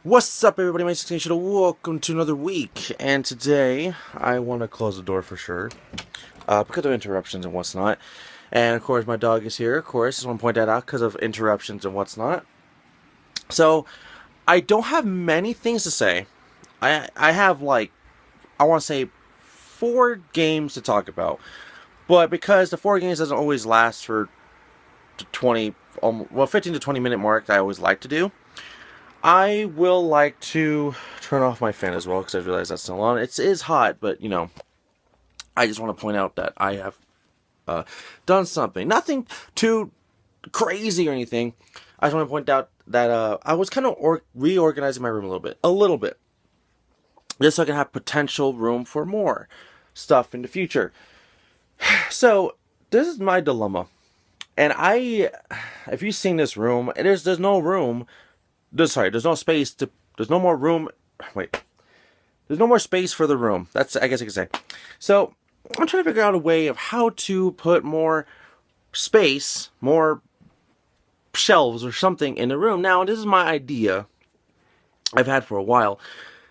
What's up, everybody? My name is welcome to another week. And today, I want to close the door for sure, because of interruptions and what's not. And of course, my dog is here. Of course, just want to point that out because of interruptions and what's not. So, I don't have many things to say. I have I want to say 4 games to talk about, but because the 4 games doesn't always last for 15 to 20 minute mark, I always like to do. I will like to turn off my fan as well because I realize that's still on. It is hot, but I just want to point out that I have done something. Nothing too crazy or anything. I just want to point out that I was kind of reorganizing my room a little bit, just so I can have potential room for more stuff in the future. So this is my dilemma, and if you've seen this room, there's no room. There's no space to. There's no more room. Wait. There's no more space for the room. That's, I guess I could say. So, I'm trying to figure out a way of how to put more space, more shelves or something in the room. Now, this is my idea I've had for a while.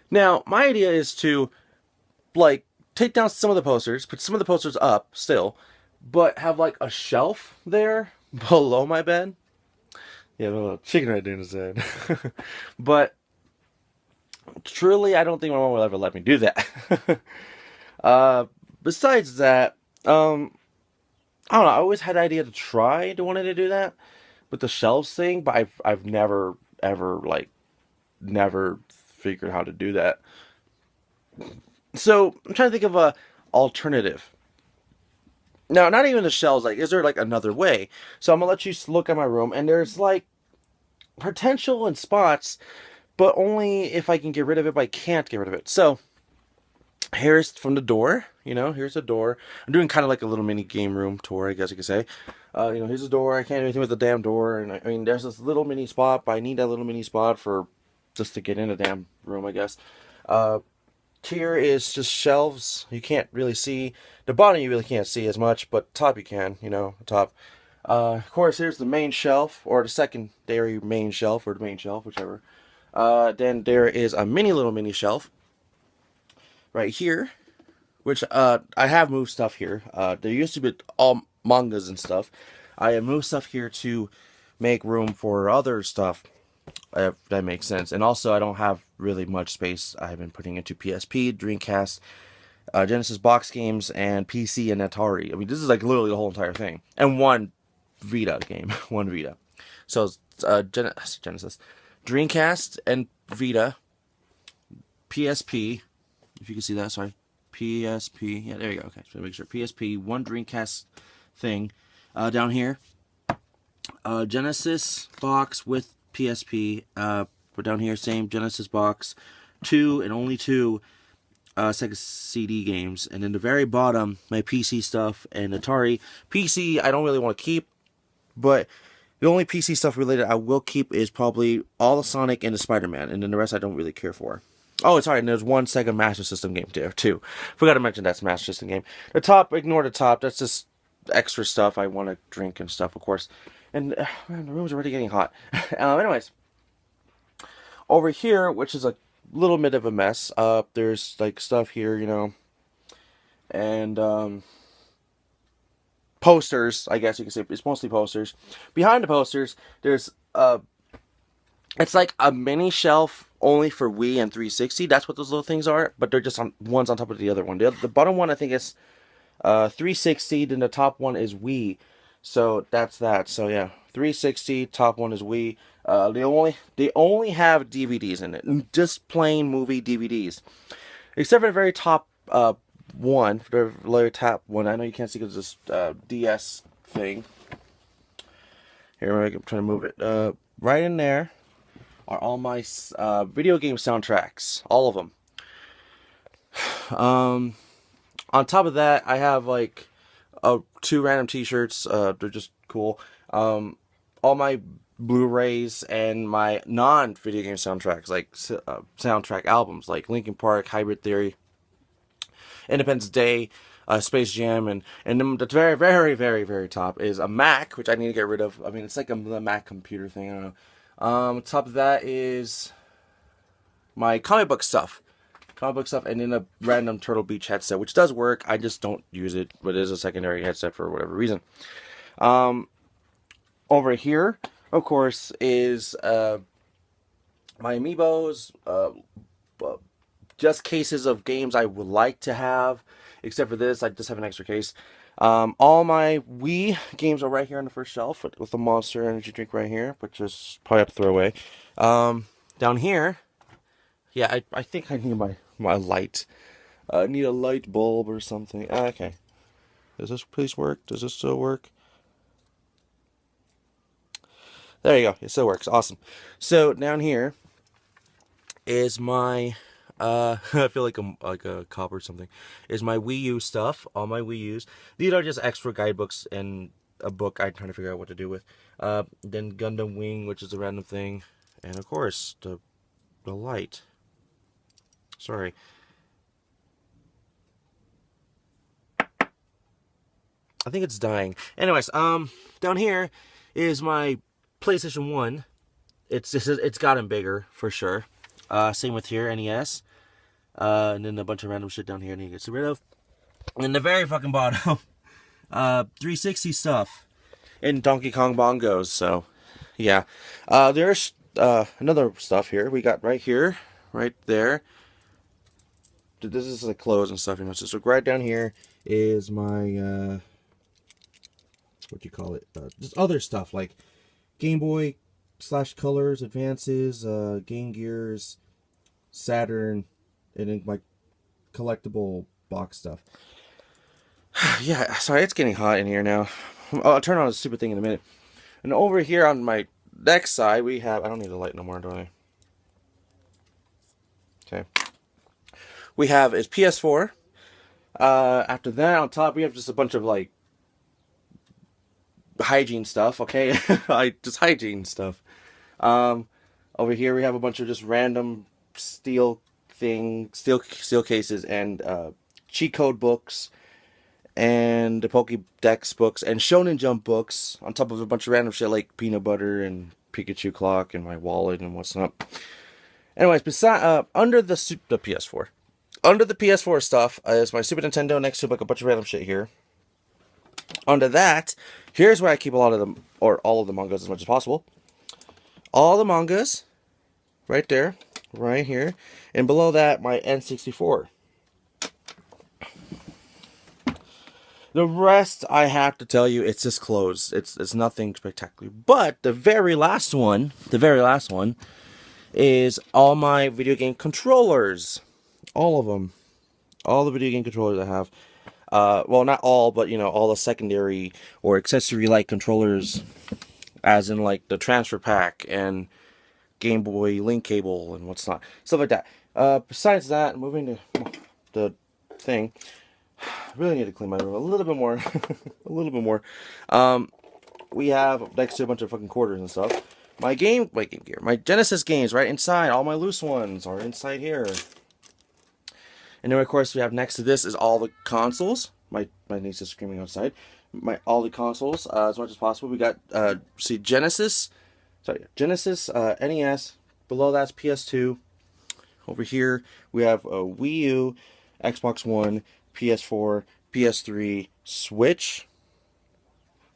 Now, my idea is to, take down some of the posters, put some of the posters up still, but have, a shelf there below my bed. Yeah, a little chicken right there in his head. But truly, I don't think my mom will ever let me do that. Besides that, I don't know. I always had the idea to try to wanted to do that with the shelves thing, but I've never ever never figured how to do that. So I'm trying to think of a alternative. Now, not even the shelves. Is there another way? So I'm gonna let you look at my room, and there's potential in spots, but only if I can get rid of it. But I can't get rid of it. So here's from the door. Here's the door. I'm doing kind of like a little mini game room tour, I guess you could say. Here's the door. I can't do anything with the damn door, and I mean, there's this little mini spot, but I need that little mini spot for just to get in the damn room, I guess. Here is just shelves. You can't really see the bottom. You really can't see as much, but top you can. The top. Of course, here's the main shelf, or the secondary main shelf, or the main shelf, whichever. Then there is a little mini shelf right here, which I have moved stuff here. There used to be all mangas and stuff. I have moved stuff here to make room for other stuff, if that makes sense. And also, I don't have really much space I've been putting into PSP, Dreamcast, Genesis box games, and PC and Atari. I mean, this is literally the whole entire thing. And one Vita game. One Vita. So, Genesis. Dreamcast and Vita. PSP. If you can see that, sorry. PSP. Yeah, there you go. Okay, so make sure. PSP, one Dreamcast thing. Down here. Genesis box with PSP. But down here, same Genesis box. 2 and only 2 Sega CD games. And then the very bottom, my PC stuff and Atari. PC, I don't really want to keep. But the only PC stuff related I will keep is probably all the Sonic and the Spider-Man. And then the rest I don't really care for. Oh, sorry, and there's one Sega Master System game there, too. Forgot to mention that's a Master System game. The top, ignore the top. That's just extra stuff I want to drink and stuff, of course. And, man, the room's already getting hot. Anyways. Over here, which is a little bit of a mess, there's, stuff here, and, posters, I guess you can say. It's mostly posters. Behind the posters, there's, it's like a mini shelf only for Wii and 360. That's what those little things are, but they're just one's on top of the other one. The bottom one, I think, is 360, then the top one is Wii. So that's that. So yeah, 360, top one is Wii. They only have DVDs in it, just plain movie DVDs, except for the very top one, the very top one. I know you can't see because it's this DS thing. Here, I'm trying to move it. Right in there are all my video game soundtracks, all of them. On top of that, I have 2 random T-shirts. They're just cool. All my Blu-rays and my non-video game soundtracks, soundtrack albums, like Linkin Park, Hybrid Theory, Independence Day, Space Jam, and then the very, very, very, very top is a Mac, which I need to get rid of. I mean, it's like a Mac computer thing. I don't know. Top of that is my comic book stuff. And then a random Turtle Beach headset, which does work. I just don't use it, but it is a secondary headset for whatever reason. Over here, of course, is my amiibos, just cases of games I would like to have. Except for this, I just have an extra case. All my Wii games are right here on the first shelf with the Monster Energy drink right here, which is probably have to throw away. Down here, yeah, I think I need my light. I need a light bulb or something. Okay. Does this please work? Does this still work? There you go. It still works. Awesome. So down here is my I feel like I'm like a cop or something. Is my Wii U stuff, all my Wii U's. These are just extra guidebooks and a book I'm trying to figure out what to do with. Then Gundam Wing, which is a random thing, and of course the light. Sorry. I think it's dying. Anyways, down here is my PlayStation 1. It's gotten bigger for sure. Same with here, NES. And then a bunch of random shit down here I need to get rid of. And the very fucking bottom, 360 stuff. And Donkey Kong bongos, so, yeah. There's another stuff here. We got right here, right there. This is like clothes and stuff, you know. So right down here is my, what do you call it? Just other stuff, like Game Boy / Colors, Advances, Game Gears, Saturn, and then my collectible box stuff. Yeah, sorry, it's getting hot in here now. I'll turn on the stupid thing in a minute. And over here on my next side, we have... I don't need the light no more, do I? Okay. We have is PS4. After that, on top, we have just a bunch of, like, hygiene stuff, okay? Just hygiene stuff. Over here, we have a bunch of just random steel cases and cheat code books and the Pokédex books and Shonen Jump books on top of a bunch of random shit like peanut butter and Pikachu clock and my wallet and what's not. Anyways, beside under the PS4, under the PS4 stuff is my Super Nintendo next to like a bunch of random shit here. Under that, here's where I keep a lot of them, or all of the mangas as much as possible. All the mangas, right there, right here, and below that, my N64. The rest, I have to tell you, it's just clothes. It's nothing spectacular. But the very last one is all my video game controllers. All of them. All the video game controllers I have. Well, not all, but, you know, all the secondary or accessory-like controllers, as in, like, the transfer pack and Game Boy link cable and what's not. Stuff like that. Besides that, moving to the thing, I really need to clean my room a little bit more. A little bit more. We have, next to a bunch of fucking quarters and stuff, my Game Gear. My Genesis games right inside. All my loose ones are inside here. And then, of course, we have next to this is all the consoles. My niece is screaming outside. All the consoles, as much as possible. We got, Genesis, NES. Below that's PS2. Over here, we have a Wii U, Xbox One, PS4, PS3, Switch.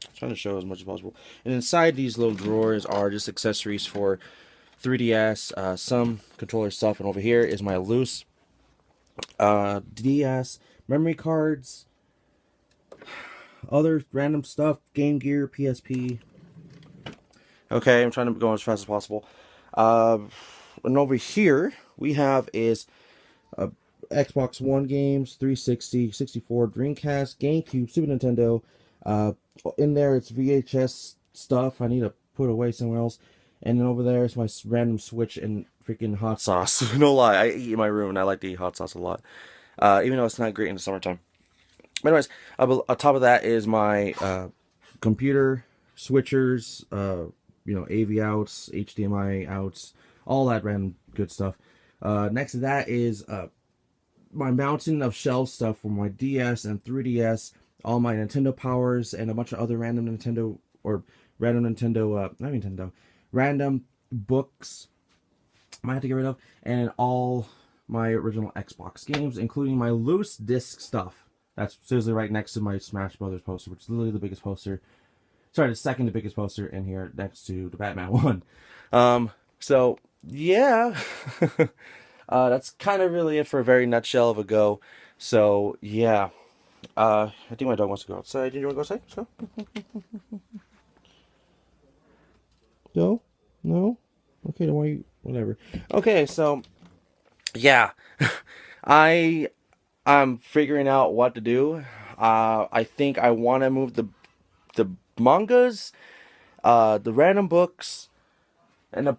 I'm trying to show as much as possible. And inside these little drawers are just accessories for 3DS, some controller stuff. And over here is my loose DS, memory cards, other random stuff, Game Gear, PSP. Okay, I'm trying to go as fast as possible. And over here we have is Xbox One games, 360, 64, Dreamcast, GameCube, Super Nintendo. In there it's VHS stuff I need to put away somewhere else. And then over there is my random Switch and freaking hot sauce. No lie, I eat in my room and I like to eat hot sauce a lot. Even though it's not great in the summertime. But anyways, on top of that is my computer, switchers, you know, AV outs, HDMI outs, all that random good stuff. Next to that is my mountain of shelf stuff for my DS and 3DS, all my Nintendo powers, and a bunch of other random random books, might have to get rid of, and all my original Xbox games, including my loose disc stuff. That's seriously right next to my Smash Brothers poster, which is literally the biggest poster. Sorry, the second to biggest poster in here, next to the Batman one. So yeah, that's kind of really it for a very nutshell of a go. So yeah, I think my dog wants to go outside. Do you want to go outside? So. No, no. Okay, don't worry. Whatever. Okay, so yeah, I'm figuring out what to do. I think I want to move the mangas, the random books, and a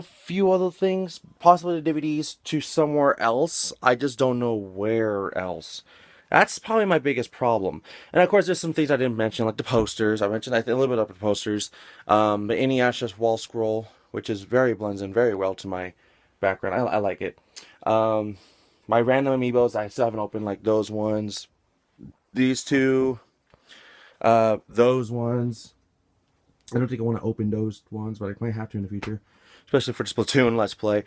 few other things, possibly the DVDs, to somewhere else. I just don't know where else. That's probably my biggest problem. And of course, there's some things I didn't mention, like the posters. I mentioned a little bit of the posters. The Inuyasha's wall scroll, which is blends in very well to my background. I like it. My random amiibos, I still haven't opened, like those ones. These two. Those ones. I don't think I want to open those ones, but I might have to in the future. Especially for the Splatoon Let's Play.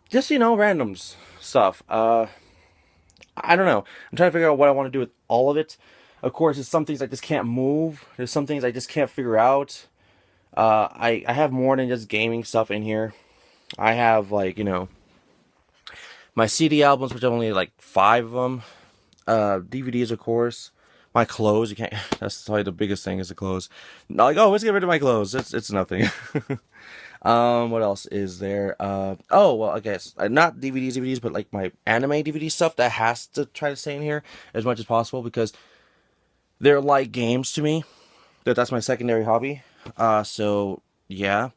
Just, randoms stuff. I don't know. I'm trying to figure out what I want to do with all of it. Of course, there's some things I just can't move. There's some things I just can't figure out. I have more than just gaming stuff in here. I have, like, my CD albums, which are only, like, 5 of them. DVDs, of course. My clothes, you can't... That's probably the biggest thing is the clothes. Not like, oh, let's get rid of my clothes. It's nothing. What else is there? Oh, well, I guess not DVDs, but like my anime DVD stuff that has to try to stay in here as much as possible because they're like games to me. That's my secondary hobby. So yeah.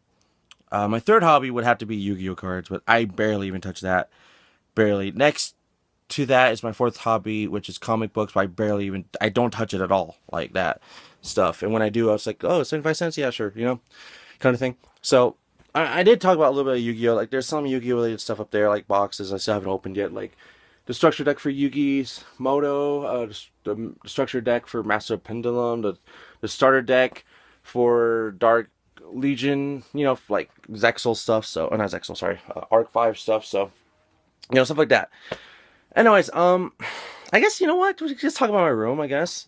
My third hobby would have to be Yu-Gi-Oh cards, but I barely even touch that. Barely. Next to that is my fourth hobby, which is comic books, but I don't touch it at all, like that stuff. And when I do, I was like, oh, 75 cents? Yeah, sure, kind of thing. So, I did talk about a little bit of Yu-Gi-Oh! Like, there's some Yu-Gi-Oh! Related stuff up there, like boxes I still haven't opened yet, like the structure deck for Yugi's Moto, the structure deck for Master of Pendulum, the starter deck for Dark Legion, like Zexal stuff, so, not Zexal, sorry, Arc 5 stuff, so, stuff like that. Anyways, I guess, what, we could just talk about my room, I guess,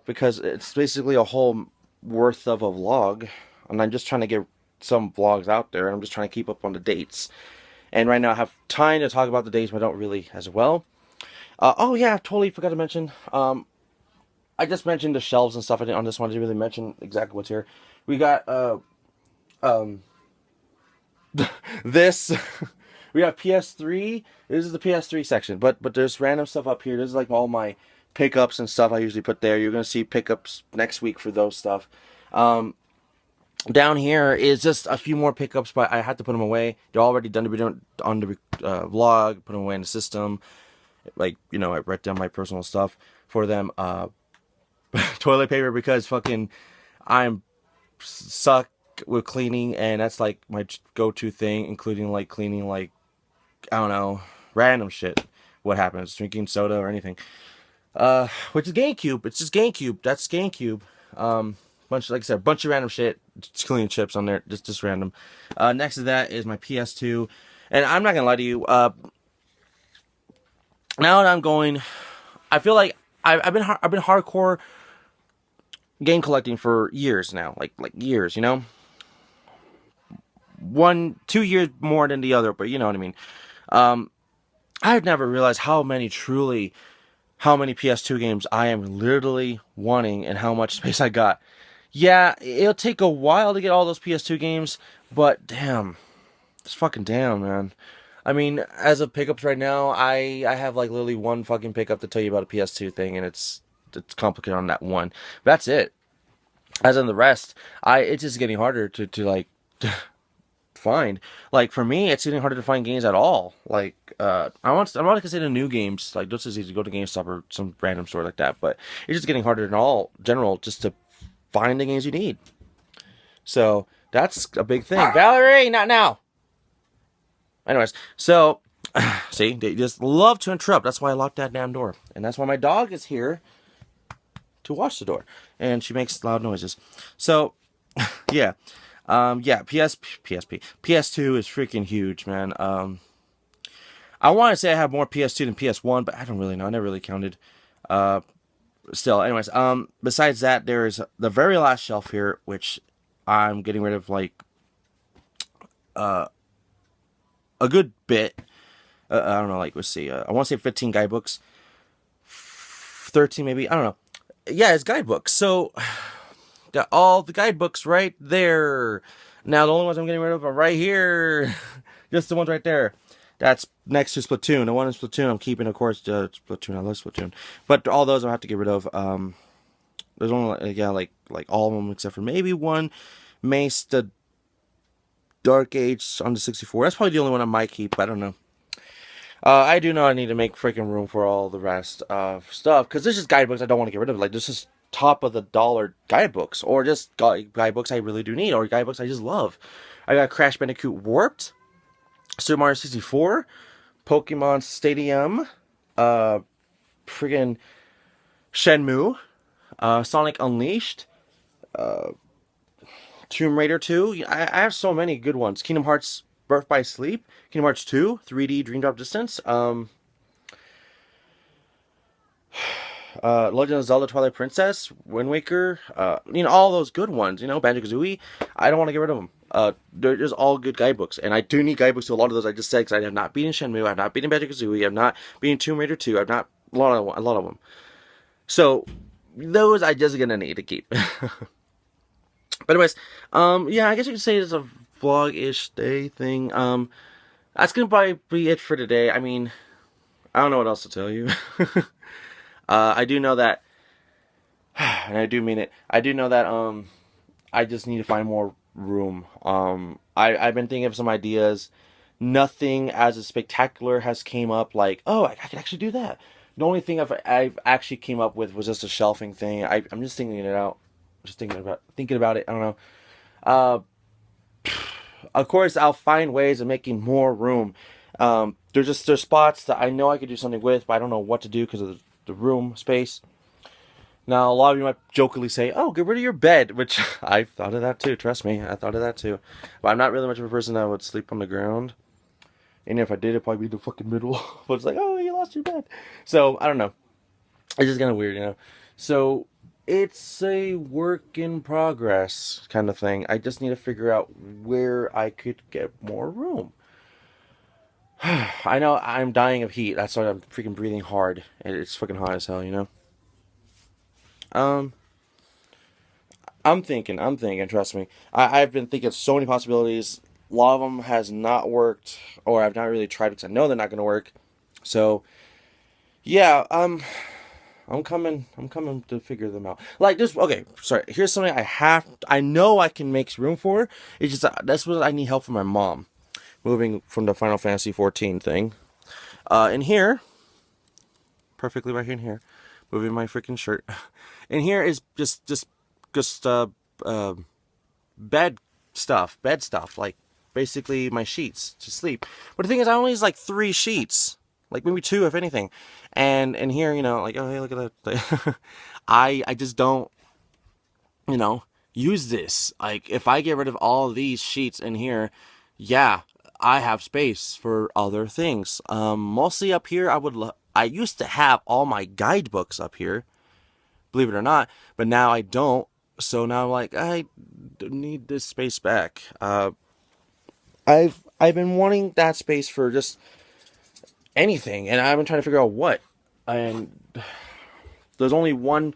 because it's basically a whole worth of a vlog, and I'm just trying to get some vlogs out there, and I'm just trying to keep up on the dates. And right now I have time to talk about the dates, but I don't really as well. Oh yeah, I totally forgot to mention, I just mentioned the shelves and stuff. I didn't on this one, I didn't really mention exactly what's here. We got, this, we have PS3, this is the PS3 section, but there's random stuff up here. This is like all my pickups and stuff I usually put there. You're going to see pickups next week for those stuff. Down here is just a few more pickups, but I had to put them away. They're already done to be done on the vlog, put them away in the system. Like, I write down my personal stuff for them. Toilet paper, because fucking I'm suck with cleaning, and that's like my go-to thing, including like cleaning, like, I don't know, random shit. What happens? Drinking soda or anything. Which is GameCube. It's just GameCube. That's GameCube. Like I said, a bunch of random shit, just cleaning chips on there, just random. Next to that is my PS2, and I'm not gonna lie to you. Now that I'm going, I feel like I've been hardcore game collecting for years now, like years, 2 years more than the other, but you know what I mean. I've never realized how many PS2 games I am literally wanting and how much space I got. Yeah, it'll take a while to get all those PS2 games, but damn. Just fucking damn, man. I mean, as of pickups right now, I have like literally one fucking pickup to tell you about a PS2 thing, and it's complicated on that one. That's it. As in the rest, it's just getting harder to like find. Like for me, it's getting harder to find games at all. Like I'm not considering new games. Like just as easy to go to GameStop or some random store like that, but it's just getting harder in all general just to find the games you need. So that's a big thing. Valerie, not now. Anyways, so see, they just love to interrupt. That's why I locked that damn door, and that's why my dog is here to watch the door, and she makes loud noises. So yeah, Yeah, PS2 is freaking huge, man. I want to say I have more PS2 than PS1, but I don't really know. I never really counted. Uh, Still, anyways, besides that, there is the very last shelf here, which I'm getting rid of like uh a good bit. I don't know, like let's see, I want to say 15 guidebooks, 13 maybe. I don't know. Yeah, it's guidebooks. So got all the guidebooks right there. Now the only ones I'm getting rid of are right here. Just the ones right there. That's next to Splatoon. The one in Splatoon I'm keeping, of course. Splatoon, I love Splatoon. But all those I'll have to get rid of. There's only yeah, like all of them except for maybe one. Mace the Dark Age on the 64. That's probably the only one I might keep. I don't know. I do know I need to make freaking room for all the rest of stuff because this is guidebooks I don't want to get rid of. Like this is top of the dollar guidebooks, or just guidebooks I really do need, or guidebooks I just love. I got Crash Bandicoot Warped, Super Mario 64, Pokemon Stadium, friggin' Shenmue, Sonic Unleashed, Tomb Raider 2. I have so many good ones. Kingdom Hearts Birth by Sleep, Kingdom Hearts 2, 3D Dream Drop Distance, Legend of Zelda Twilight Princess, Wind Waker, all those good ones, Banjo-Kazooie. I don't want to get rid of them. They're just all good guidebooks, and I do need guidebooks to a lot of those I just said, because I have not beaten Shenmue, I have not beaten Banjo-Kazooie, I have not beaten Tomb Raider 2, I've not, a lot of them. So, those I just gonna need to keep. But anyways, yeah, I guess you could say it's a vlog-ish day thing. That's gonna probably be it for today. I mean, I don't know what else to tell you. I do know that, and I do mean it. I do know that I just need to find more room. I've been thinking of some ideas. Nothing as a spectacular has came up. Like, oh, I could actually do that. The only thing I've actually came up with was just a shelving thing. I'm just thinking it out. Just thinking about it. I don't know. Uh, of course, I'll find ways of making more room. There's spots that I know I could do something with, but I don't know what to do because of the room space. Now, a lot of you might jokingly say, "Oh, get rid of your bed," which I've thought of that too. Trust me, I thought of that too. But I'm not really much of a person that would sleep on the ground. And if I did, it'd probably be the fucking middle. But it's like, oh, you lost your bed. So I don't know. It's just kind of weird. So it's a work in progress kind of thing. I just need to figure out where I could get more room. I know I'm dying of heat. That's why I'm freaking breathing hard. And it's fucking hot as hell. Um, I'm thinking, trust me. I've been thinking of so many possibilities. A lot of them has not worked, or I've not really tried because I know they're not going to work. So, yeah, I'm coming to figure them out. Like this, okay, sorry. Here's something I know I can make room for. It's just that's what I need help from my mom. Moving from the Final Fantasy 14 thing. In here, perfectly right here in here, moving my freaking shirt. In here is just bed stuff, like basically my sheets to sleep. But the thing is, I only use like 3 sheets, like maybe 2 if anything. And in here, like, oh hey, look at that. I just don't, use this. Like if I get rid of all of these sheets in here, yeah, I have space for other things. Mostly up here, I used to have all my guidebooks up here, believe it or not, but now I don't. So now I'm like, I need this space back. I've been wanting that space for just anything, and I've been trying to figure out what. And there's only one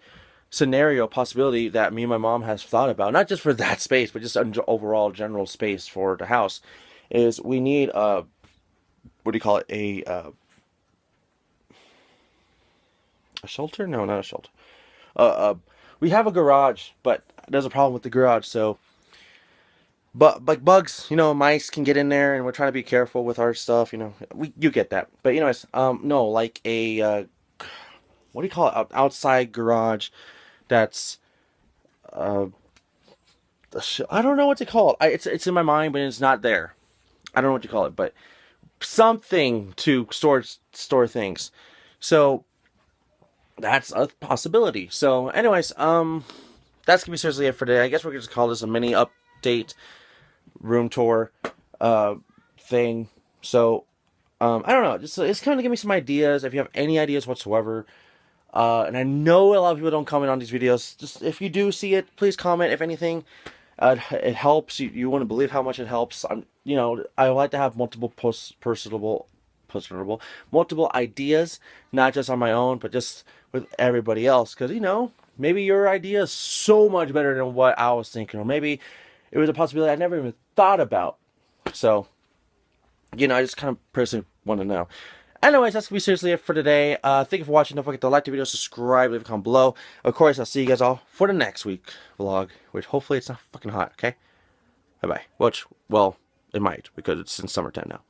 scenario possibility that me and my mom has thought about, not just for that space, but just an overall general space for the house, is we need what do you call it, a shelter? No, not a shelter. We have a garage, but there's a problem with the garage. So, but like bugs, mice can get in there, and we're trying to be careful with our stuff. You get that. But anyways, no, like a what do you call it? Outside garage. That's uh, I don't know what to call it. It's in my mind, but it's not there. I don't know what you call it, but something to store things. So that's a possibility. So, anyways, that's gonna be seriously it for today. I guess we're gonna just call this a mini update update room tour thing. So I don't know, just it's kind of give me some ideas if you have any ideas whatsoever. And I know a lot of people don't comment on these videos. Just if you do see it, please comment. If anything, it helps. You wouldn't believe how much it helps. I like to have multiple multiple ideas, not just on my own, but just with everybody else. Because maybe your idea is so much better than what I was thinking, or maybe it was a possibility I never even thought about. So, I just kind of personally want to know. Anyways, that's going to be seriously it for today. Thank you for watching. Don't forget to like the video, subscribe, leave a comment below. Of course, I'll see you guys all for the next week vlog, which hopefully it's not fucking hot, okay? Bye-bye. Which, well, it might, because it's in summertime now.